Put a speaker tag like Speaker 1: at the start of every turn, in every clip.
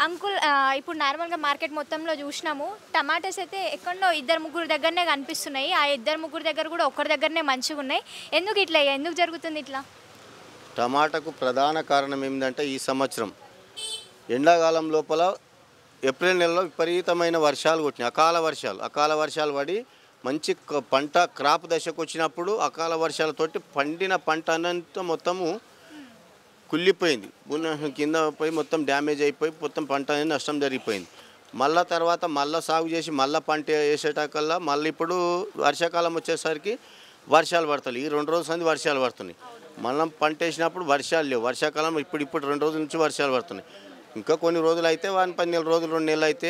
Speaker 1: Uncle ఇప్పుడు నార్మల్‌గా market మొత్తంలో చూసినాము. టమాటాస్ అయితే ఎక్కడనో ఇద్దరు ముగ్గురు దగ్గరనే కనిపిస్తున్నాయి. ఆ ఇద్దరు ముగ్గురు దగ్గర కూడా ఒక్కరి దగ్గరనే మంచిగున్నాయి. ఎందుకు ఇట్లా? ఎందుకు జరుగుతుంది ఇట్లా?
Speaker 2: టమాటాకు ప్రధాన కారణం ఏంటంటే ఈ సంవత్సరం ఎండాకాలం లోపల ఏప్రిల్ నెలలో విపరీతమైన వర్షాలు కొట్టినాయి. అకాల వర్షాలు పడి మంచి పంట క్రాప్ దశకు వచ్చినప్పుడు అకాల వర్షాలతోటి పండిన పంట అనంతా మొత్తము కుళ్ళిపోయింది. కింద పోయి మొత్తం డ్యామేజ్ అయిపోయి మొత్తం పంట అనేది నష్టం జరిగిపోయింది. తర్వాత మళ్ళీ సాగు చేసి మళ్ళీ పంట వేసేటకల్లా మళ్ళీ ఇప్పుడు వర్షాకాలం వచ్చేసరికి వర్షాలు పడతాయి. ఈ 2 రోజుల నుండి వర్షాలు పడుతున్నాయి. మనం పంట వేసినప్పుడు వర్షాలు లేవు. వర్షాకాలం ఇప్పుడు 2 రోజుల నుంచి వర్షాలు పడుతున్నాయి. ఇంకా కొన్ని రోజులు అయితే 10 రోజులు 2 నెలలు అయితే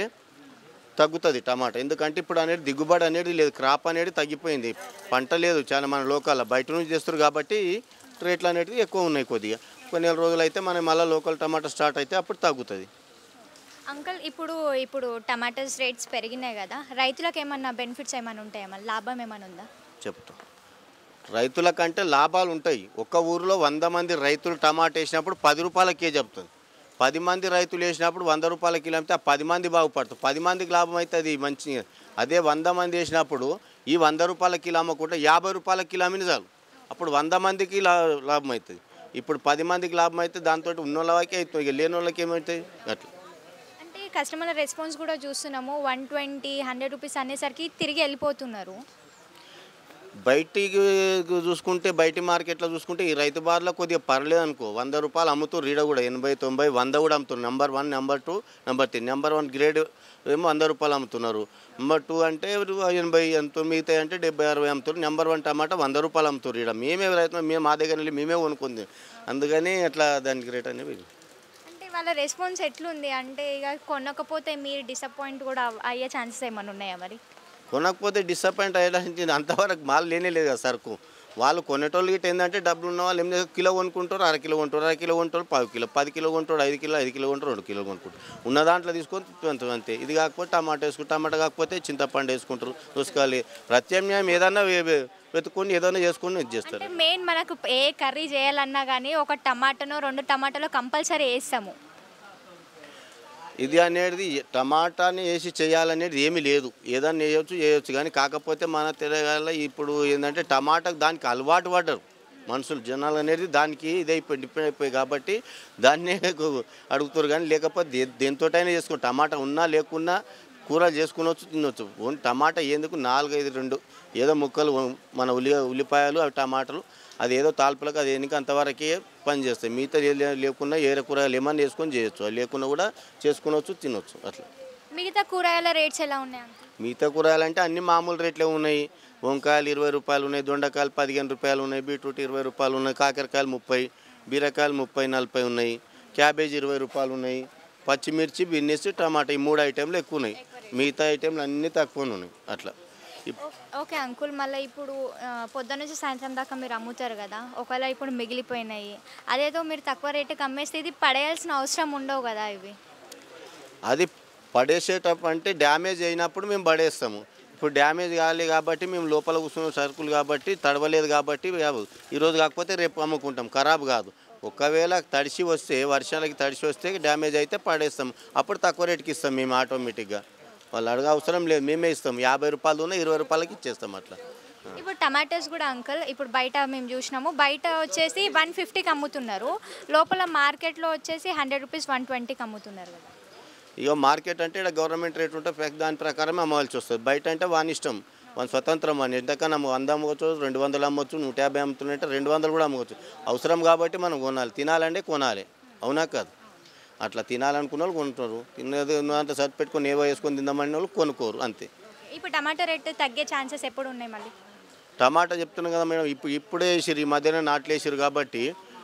Speaker 2: తగ్గుతుంది టమాటా. ఎందుకంటే ఇప్పుడు అనేది దిగుబడి అనేది లేదు, క్రాప్ అనేది తగ్గిపోయింది, పంట లేదు. చాలా మన లోకల్ బయట నుంచి చేస్తారు కాబట్టి రేట్లు అనేటివి ఎక్కువ ఉన్నాయి. కొద్దిగా కొన్ని నెల రోజులు అయితే మనం మళ్ళీ లోకల్ టమాటా స్టార్ట్ అయితే అప్పుడు తగ్గుతుంది.
Speaker 1: అంకుల్ ఇప్పుడు టమాటాస్ రేట్స్ పెరిగినాయి కదా! రైతులకు ఏమన్నా బెనిఫిట్స్ ఏమైనా ఉంటాయా? మళ్ళీ లాభం ఏమైనా ఉందా?
Speaker 2: చెప్తాం. రైతుల కంటే లాభాలు ఉంటాయి. ఒక్క ఊరిలో 100 మంది రైతులు టమాటా వేసినప్పుడు 10 రూపాయల కేజీ చెప్తుంది. 10 మంది రైతులు వేసినప్పుడు 100 రూపాయల కిలో అమ్మితే ఆ 10 మంది బాగుపడతారు. 10 మందికి లాభం అయితే అది మంచి. అదే 100 మంది వేసినప్పుడు ఈ 100 రూపాయల కిలో అమ్మకుండా 50 రూపాయల కిలో అమ్మిన చాలు. అప్పుడు 100 మందికి లాభం అవుతుంది. ఇప్పుడు 10 మందికి లాభం అయితే దాంతో ఉన్నోళ్ళకే అవుతుంది, ఇక లేని వాళ్ళకి ఏమవుతాయి అట్లా.
Speaker 1: అంటే కస్టమర్ల రెస్పాన్స్ కూడా చూస్తున్నాము. 120, 100 రూపీస్ అనేసరికి తిరిగి వెళ్ళిపోతున్నారు.
Speaker 2: బయటికి చూసుకుంటే బయటి మార్కెట్లో చూసుకుంటే ఈ రైతు బార్లో కొద్దిగా పర్లేదు అనుకో. 100 రూపాయలు అమ్ముతారు. రీడ కూడా 80, 90, 100 కూడా అమ్ముతారు. Number 1, number 2, number 3. Number 1 grade ఏమో 100 రూపాయలు అమ్ముతున్నారు. నెంబర్ 2 అంటే 80 ఎంతో, మిగతా అంటే 70, 60 అమ్ముతారు. నెంబర్ 1 టమాటా 100 రూపాయలు అమ్ముతారు. ఇక్కడ మేమే రైతు, మేము మా దగ్గర వెళ్ళి మేమే కొనుక్కుంది. అందుకని అట్లా దానికి రేట్ అనేవి.
Speaker 1: అంటే వాళ్ళ రెస్పాన్స్ ఎట్లుంది? అంటే ఇక కొనకపోతే మీరు డిసప్పాయింట్ కూడా అయ్యే ఛాన్సెస్ ఏమైనా ఉన్నాయా మరి?
Speaker 2: కొనకపోతే డిసప్పాయింట్ అయ్యడానికి అంతవరకు మాల్ లేనే లేదు కదా సరుకు. వాళ్ళు కొనేటోళ్ళు గిట్ట ఏంటంటే డబ్బులు ఉన్న వాళ్ళు ఏం చేస్తారు, కిలో కొనుక్కుంటారు, అరకిలో కొంటారు, అరకిలో కొంటారు, 10 కిలో, 10 కిలో కొంటారు, 5 కిలో, 5 కిలో కొంటారు, 2 కిలో కొనుక్కుంటారు. ఉన్న దాంట్లో తీసుకొని అంతే. ఇది కాకపోతే టమాటా వేసుకుంటారు, టమాటా కాకపోతే చింతపండు వేసుకుంటారు. చూసుకోవాలి ప్రత్యామ్నాయం ఏదన్నా వెతుక్కొని ఏదైనా చేసుకొని ఇది చేస్తారు.
Speaker 1: అంటే మెయిన్ మనకు ఏ కర్రీ చేయాలన్నా కానీ ఒక టమాటానో 2 టమాటాలో కంపల్సరీ వేస్తాము.
Speaker 2: ఇది అనేది టమాటాని వేసి చేయాలనేది ఏమీ లేదు. ఏదన్నా చేయొచ్చు కానీ కాకపోతే మన తెలంగాణలో ఇప్పుడు ఏంటంటే టమాటాకు దానికి అలవాటు పడ్డారు మనుషులు, జనాలు అనేది దానికి డిపెండ్ అయిపోయి కాబట్టి దాన్నే అడుగుతారు. కానీ లేకపోతే దేనితోటైనా చేసుకో. టమాటా ఉన్నా లేకున్నా కూరలు చేసుకునొచ్చు, తినొచ్చు. ఓన్లీ టమాటా ఎందుకు 4, 5, 2 ఏదో ముక్కలు మన ఉల్లిపాయలు అవి టమాటాలు అది ఏదో తాల్పులకు అది ఎన్నిక అంతవరకే పని చేస్తాయి. మిగతా లేకున్నా ఏరే కూరగాయలు ఏమన్నా వేసుకొని చేయొచ్చు, అది లేకున్నా కూడా చేసుకునొచ్చు, తినొచ్చు అట్లా.
Speaker 1: మిగతా కూరగాయల రేట్స్ ఎలా ఉన్నాయి?
Speaker 2: మిగతా కూరగాయలు అంటే అన్ని మామూలు రేట్లే ఉన్నాయి. వంకాయలు 20 రూపాయలు ఉన్నాయి, దొండకాయలు 15 రూపాయలు ఉన్నాయి, బీట్రూట్ 20 రూపాయలు ఉన్నాయి, కాకరకాయలు 30, బీరకాయలు 30, 40 ఉన్నాయి, క్యాబేజీ 20 రూపాయలు ఉన్నాయి, పచ్చిమిర్చి, బిన్నెస్, టమాటా ఈ 3 ఐటెంలు ఎక్కువ ఉన్నాయి. మిగతా ఐటెంలు అన్నీ తక్కువ ఉన్నాయి అట్లా.
Speaker 1: ఓకే అంకుల్, మళ్ళీ ఇప్పుడు పొద్దున్న నుంచి సాయంత్రం దాకా మీరు అమ్ముతారు కదా, ఒకవేళ ఇప్పుడు మిగిలిపోయినాయి అదేదో మీరు తక్కువ రేటుకి అమ్మేస్తే ఇది పడేయాల్సిన అవసరం ఉండవు కదా ఇవి?
Speaker 2: అది పడేసేటప్పుడు అంటే డ్యామేజ్ అయినప్పుడు మేము పడేస్తాము. ఇప్పుడు డ్యామేజ్ కాలేదు కాబట్టి మేము లోపల కూర్చున్న సరుకులు కాబట్టి తడవలేదు కాబట్టి ఈరోజు కాకపోతే రేపు అమ్ముకుంటాం, ఖరాబ్ కాదు. ఒకవేళ తడిసి వస్తే, వర్షాలకి తడిసి వస్తే డ్యామేజ్ అయితే పడేస్తాం. అప్పుడు తక్కువ రేటుకి ఇస్తాం మేము ఆటోమేటిక్గా. వాళ్ళు అడగ అవసరం లేదు, మేమే ఇస్తాం. 50 రూపాయలు ఉన్న 20 రూపాయలకి ఇచ్చేస్తాం అట్లా.
Speaker 1: ఇప్పుడు టమాటాస్ కూడా అంకుల్ ఇప్పుడు బయట మేము చూసినాము, బయట వచ్చేసి 150కి అమ్ముతున్నారు, లోపల మార్కెట్లో వచ్చేసి 100 రూపీస్ 120కి అమ్ముతున్నారు కదా.
Speaker 2: ఇక మార్కెట్ అంటే ఇక్కడ గవర్నమెంట్ రేట్ ఉంటే దాని ప్రకారమే అమ్మవలసి వస్తుంది. బయట అంటే వాని ఇష్టం, వాని స్వతంత్రం. అని ఎంతకన్నా 100 అమ్మవచ్చు, 200 అమ్మవచ్చు, 150 అమ్ముతుంటే 200 కూడా అమ్మవచ్చు. అవసరం కాబట్టి మనం కొనాలి, తినాలంటే కొనాలి, అవునా కాదు? అట్లా తినాలనుకున్న వాళ్ళు కొంటారు, తిన్నది అంత సర్ది పెట్టుకొని ఏవో వేసుకొని తిందామని వాళ్ళు కొనుక్కోరు, అంతే.
Speaker 1: ఇప్పుడు టమాటా రేట్ తగ్గే ఛాన్సెస్ ఎప్పుడు ఉన్నాయి మళ్ళీ?
Speaker 2: టమాటా చెప్తున్నాం కదా మేడం, ఇప్పుడే వేసిరు, ఈ మధ్యన నాట్లు వేసిరు కాబట్టి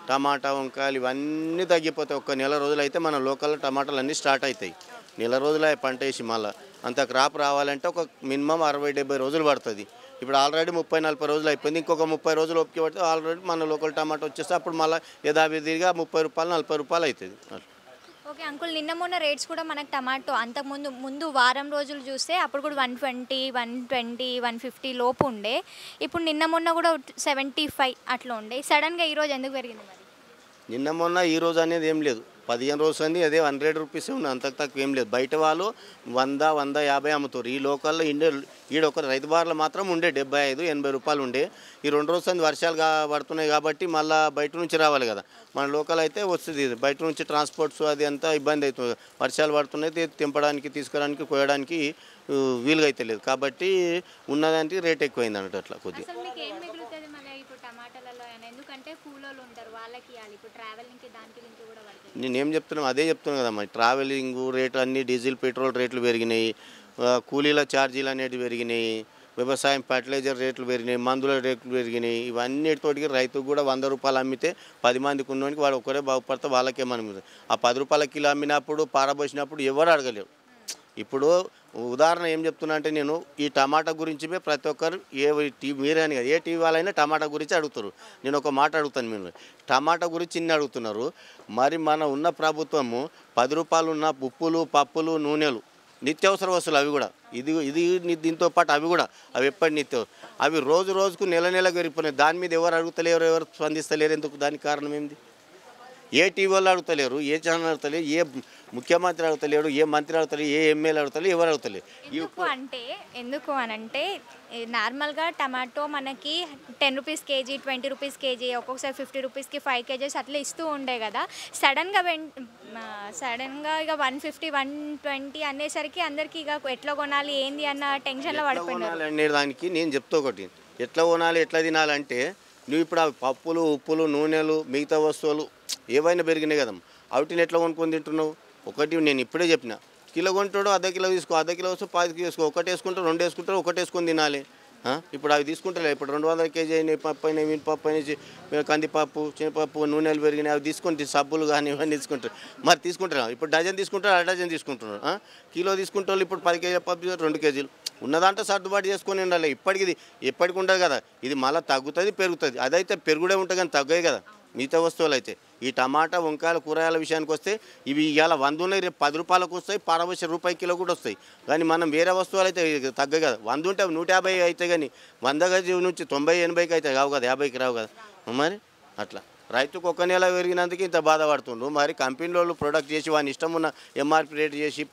Speaker 2: టమాటా, వంకాయలు ఇవన్నీ తగ్గిపోతాయి. ఒక నెల రోజులు అయితే మన లోకల్ టమాటాలు అన్నీ స్టార్ట్ అవుతాయి. నెల రోజులు పంట వేసి మళ్ళీ అంత క్రాప్ రావాలంటే ఒక మినిమం 60-70 రోజులు పడుతుంది. ఇప్పుడు ఆల్రెడీ 30-40 రోజులు అయిపోయింది. ఇంకొక 30 రోజులు ఓపిక పడితే ఆల్రెడీ మన లోకల్ టమాటా వచ్చేస్తే అప్పుడు మళ్ళీ యథావిధిగా 30 రూపాయలు 40 రూపాయలు అవుతుంది.
Speaker 1: ఓకే అంకుల్, నిన్న మొన్న రేట్స్ కూడా మనకు టమాటో అంతకుముందు వారం రోజులు చూస్తే అప్పుడు కూడా 120, 120, 150 లోపు ఉండే. ఇప్పుడు నిన్న మొన్న కూడా 75 అట్లా ఉండే. సడన్గా ఈరోజు ఎందుకు పెరిగింది మరి?
Speaker 2: నిన్న మొన్న ఈరోజు అనేది ఏం లేదు. 15 రోజులు అంది అదే 100 రూపీసే ఉన్నాయి, అంతకు తక్కువ ఏం లేదు. బయట వాళ్ళు 100-150 అమ్ముతారు. ఈ లోకల్లో ఈడ ఒక రైతు బార్లో మాత్రం ఉండే 75-80 రూపాయలు ఉండే. ఈ 2 రోజులు అంది వర్షాలు పడుతున్నాయి కాబట్టి మళ్ళీ బయట నుంచి రావాలి కదా. మన లోకల్ అయితే వస్తుంది, బయట నుంచి ట్రాన్స్పోర్ట్స్ అది అంతా ఇబ్బంది అవుతుంది. వర్షాలు పడుతున్నాయి, తెంపడానికి తీసుకురావడానికి కోయడానికి వీలుగా అయితే లేదు కాబట్టి ఉన్నదానికి రేట్ ఎక్కువైంది అన్నట్టు అట్లా కొద్దిగా.
Speaker 1: అసలు మీకు ఏం మిగులుతుంది మళ్ళీ ఇప్పుడు టమాటాలలో అయినా? ఎందుకంటే కూలోళ్ళు ఉంటారు, వాళ్ళకి ఇవ్వాలి. ఇప్పుడు ట్రావెలింగ్కి దానికి దీనికి కూడా పడుతుంది.
Speaker 2: నేనేం చెప్తున్నాను అదే చెప్తున్నాను కదమ్మా. ట్రావెలింగ్ రేట్లు అన్నీ, డీజిల్ పెట్రోల్ రేట్లు పెరిగినాయి, కూలీల ఛార్జీలు అనేవి పెరిగినాయి, వ్యవసాయం ఫర్టిలైజర్ రేట్లు పెరిగినాయి, మందుల రేట్లు పెరిగినాయి. ఇవన్నిటితోటికి రైతుకు కూడా 100 రూపాయలు అమ్మితే 10 మందికి ఉన్నోనికి వాడు ఒక్కరే బాగుపడితే వాళ్ళకేమని. ఆ 10 రూపాయల కిలో అమ్మినప్పుడు పారబోసినప్పుడు ఎవరు అడగలేరు. ఇప్పుడు ఉదాహరణ ఏం చెప్తున్నా అంటే, నేను ఈ టమాటా గురించి ప్రతి ఒక్కరు మీరే అని కాదు, ఏ టీవీ వాళ్ళైనా టమాటా గురించి అడుగుతారు. నేను ఒక మాట అడుగుతాను, మీరు టమాటా గురించి ఇన్ని అడుగుతున్నారు, మరి మన ఉన్న ప్రభుత్వము 10 రూపాయలు ఉన్న ఉప్పులు, పప్పులు, నూనెలు, నిత్యావసర వస్తువులు అవి కూడా ఇది దీంతో పాటు అవి కూడా అవి ఎప్పటి నిత్యం అవి రోజు రోజుకు నెల పెరిగిపోయినాయి. దాని మీద ఎవరు అడుగుతలేరు, ఎవరు స్పందిస్తలేరు. ఎందుకు? దానికి కారణం ఏంది? ఏ టీవీ వాళ్ళు అడుగుతలేరు, ఏ ఛానల్ అడుగుతలేరు, ఏ ముఖ్యమంత్రి అడుగుతలేడు, ఏ మంత్రి అడుగుతలేరు, ఏ ఎమ్మెల్యే అడుగుతలేరు, ఎవరు అడుగుతలేరు.
Speaker 1: ఎందుకు అనంటే నార్మల్గా టమాటో మనకి 10 రూపీస్ కేజీ, 20 రూపీస్ కేజీ, ఒక్కొక్కసారి 50 రూపీస్కి 5 కేజెస్ అట్లా ఇస్తూ ఉండే కదా. సడన్గా ఇక 150, 120 అనేసరికి అందరికీ ఇక ఎట్లా కొనాలి ఏంది అన్న టెన్షన్లో పడిపోయినారు.
Speaker 2: అనే దానికి నేను చెప్తా ఒకటి, ఎట్లా కొనాలి ఎట్లా తినాలంటే, నువ్వు ఇప్పుడు అవి పప్పులు, ఉప్పులు, నూనెలు, మిగతా వస్తువులు ఏవైనా పెరిగినాయి కదమ్మా, వాటిని ఎట్లా కొనుక్కొని తింటున్నావు? ఒకటి నేను ఇప్పుడే చెప్పిన, కిలో కొంటాడు, అర్ధ కిలో తీసుకో, అర్ధ కిలో వస్తూ 10 కిలో వేసుకో, ఒకటి వేసుకుంటారు, 2 వేసుకుంటారు, ఒకటి వేసుకొని తినాలి. ఇప్పుడు అవి తీసుకుంటారు. ఇప్పుడు 200 కేజీ అయినాయి, పప్పు అయినాయి, మినపప్పు అయినాయి, కందిపప్పు, శనగపప్పు, నూనెలు పెరిగినాయి, అవి తీసుకుంటే సబ్బులు కానీ ఇవన్నీ తీసుకుంటారు. మరి తీసుకుంటారు, ఇప్పుడు డజన్ తీసుకుంటారు, 1/2 డజన్ తీసుకుంటున్నారు. కిలో తీసుకుంటే వాళ్ళు ఇప్పుడు 10 కేజీల పప్పు 2 కేజీలు ఉన్నదాంట్లో సర్దుబాటు చేసుకొని ఉండాలి. ఎప్పటికి ఉండదు కదా, ఇది మళ్ళీ తగ్గుతుంది పెరుగుతుంది. అదైతే పెరుగుడే ఉంటుంది కానీ తగ్గాయి కదా మిగతా వస్తువులు అయితే. ఈ టమాటా, వంకాయల, కూరగాయల విషయానికి వస్తే ఇవి ఇవాళ 100 ఉన్నాయి, రేపు 10 రూపాయలకు వస్తాయి, ₹100 కిలో కూడా వస్తాయి. కానీ మనం వేరే వస్తువులు అయితే తగ్గదు కదా. 100 ఉంటే 150 అవుతాయి, కానీ 100 నుంచి 90-80కి అయితే కావు కదా, 50కి రావు కదా. మరి అట్లా రైతుకు ఒక నెల పెరిగినందుకు ఇంత బాధపడుతుండ్రు. మరి కంపెనీలో ప్రొడక్ట్ చేసి వాని ఇష్టం ఉన్న ఎంఆర్పి రేట్ చేసి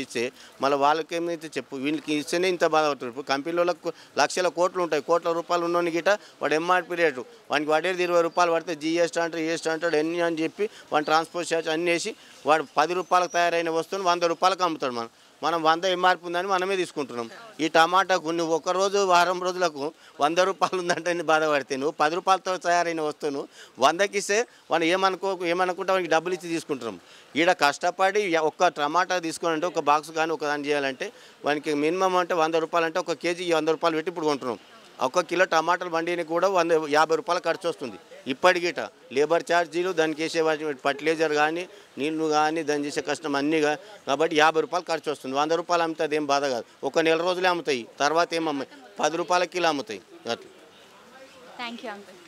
Speaker 2: ఇస్తే మళ్ళీ వాళ్ళకేమైతే చెప్పు, వీళ్ళకి ఇస్తేనే ఇంత బాధపడుతుంది. ఇప్పుడు కంపెనీలకు లక్షల కోట్లు ఉంటాయి, కోట్ల రూపాయలు ఉన్నోని గిట వాడు ఎంఆర్పి రేటు వానికి పడేది ₹20 పడితే జిఎస్టీ అంటాడు, ఈఎస్టీ అంటాడు, ఎన్ని అని చెప్పి వాడి ట్రాన్స్పోర్ట్ ఛార్జ్ అన్నీ వేసి వాడు ₹10 తయారైన వస్తువుని ₹100 అమ్ముతాడు. మనం 100 ఎంఆర్పి ఉందని మనమే తీసుకుంటున్నాం. ఈ టమాటాకు నువ్వు ఒకరోజు వారం రోజులకు ₹100 ఉందంటే బాధపడితే, నువ్వు ₹10 తయారైన వస్తువును 100కి ఇస్తే వాడు ఏమనుకుంటా వానికి డబ్బులు ఇచ్చి తీసుకుంటున్నాం. ఈడ కష్టపడి ఒక్క టమాటా తీసుకోవాలంటే, ఒక బాక్స్ కానీ ఒక దాన్ని చేయాలంటే వానికి మినిమం అంటే ₹100 అంటే ఒక కేజీ ₹100 పెట్టి ఇప్పుడు కొంటున్నాం. ఒక కిలో టమాటాలు బండిని కూడా ₹50 ఖర్చు వస్తుంది ఇప్పటికిట. లేబర్ ఛార్జీలు, దానికి వేసే ఫర్టిలైజర్ కానీ, నీళ్లు కానీ, దాన్ని చేసే కష్టం అన్నీ కాబట్టి ₹50 ఖర్చు వస్తుంది. ₹100 అమ్మితే అదేం బాధ కాదు. ఒక నెల రోజులే అమ్ముతాయి, తర్వాత ఏమమ్మాయి ₹10 కిలో అమ్ముతాయి అట్లా.
Speaker 1: Thank you uncle.